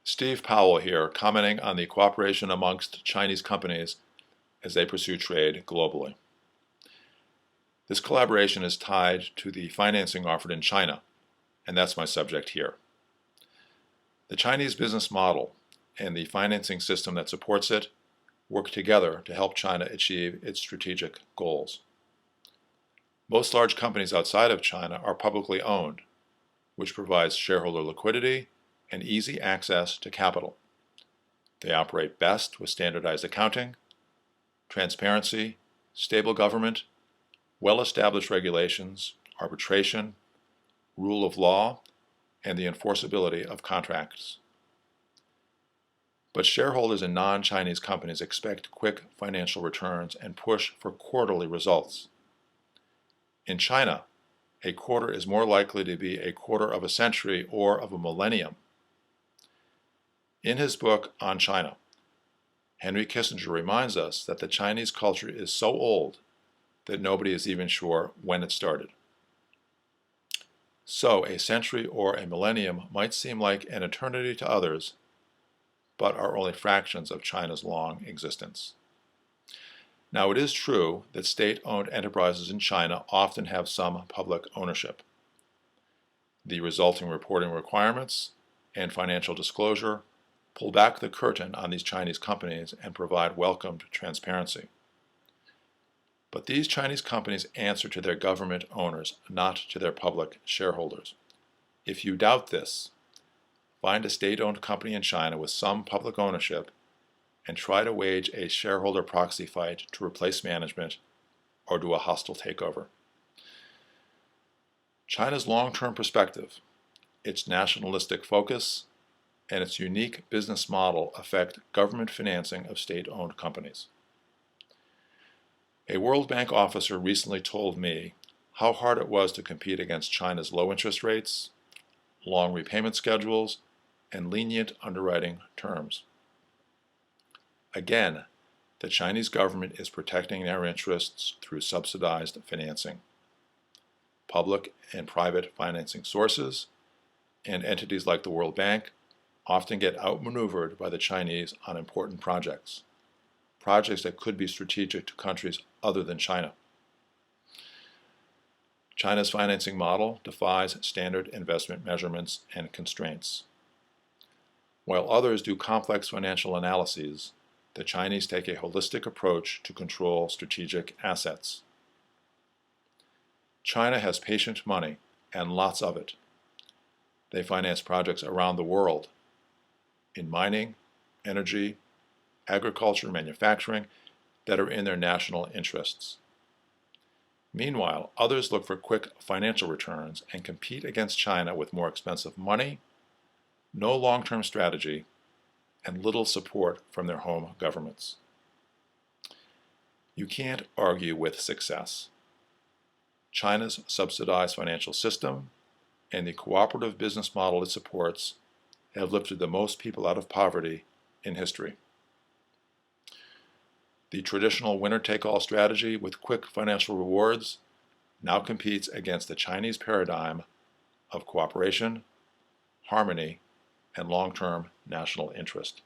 Steve Powell here, commenting on the cooperation amongst Chinese companies as they pursue trade globally. This collaboration is tied to the financing offered in China, and that's my subject here. The Chinese business model and the financing system that supports it work together to help China achieve its strategic goals. Most large companies outside of China are publicly owned, which provides shareholder liquidity and easy access to capital. They operate best with standardized accounting, transparency, stable government, well-established regulations, arbitration, rule of law, and the enforceability of contracts. But shareholders in non-Chinese companies expect quick financial returns and push for quarterly results. In China, a quarter is more likely to be a quarter of a century or of a millennium. In his book on China, Henry Kissinger reminds us that the Chinese culture is so old that nobody is even sure when it started. So a century or a millennium might seem like an eternity to others, but are only fractions of China's long existence. Now, it is true that state-owned enterprises in China often have some public ownership. The resulting reporting requirements and financial disclosure pull back the curtain on these Chinese companies and provide welcomed transparency. But these Chinese companies answer to their government owners, not to their public shareholders. If you doubt this, find a state-owned company in China with some public ownership and try to wage a shareholder proxy fight to replace management or do a hostile takeover. China's long-term perspective, its nationalistic focus, and its unique business model affect government financing of state-owned companies. A World Bank officer recently told me how hard it was to compete against China's low interest rates, long repayment schedules, and lenient underwriting terms. Again, the Chinese government is protecting their interests through subsidized financing. Public and private financing sources and entities like the World Bank often get outmaneuvered by the Chinese on important projects that could be strategic to countries other than China. China's financing model defies standard investment measurements and constraints. While others do complex financial analyses, the Chinese take a holistic approach to control strategic assets. China has patient money, and lots of it. They finance projects around the world in mining, energy, agriculture, manufacturing that are in their national interests. Meanwhile, others look for quick financial returns and compete against China with more expensive money, no long-term strategy, and little support from their home governments. You can't argue with success. China's subsidized financial system and the cooperative business model it supports have lifted the most people out of poverty in history. The traditional winner-take-all strategy with quick financial rewards now competes against the Chinese paradigm of cooperation, harmony, and long-term national interest.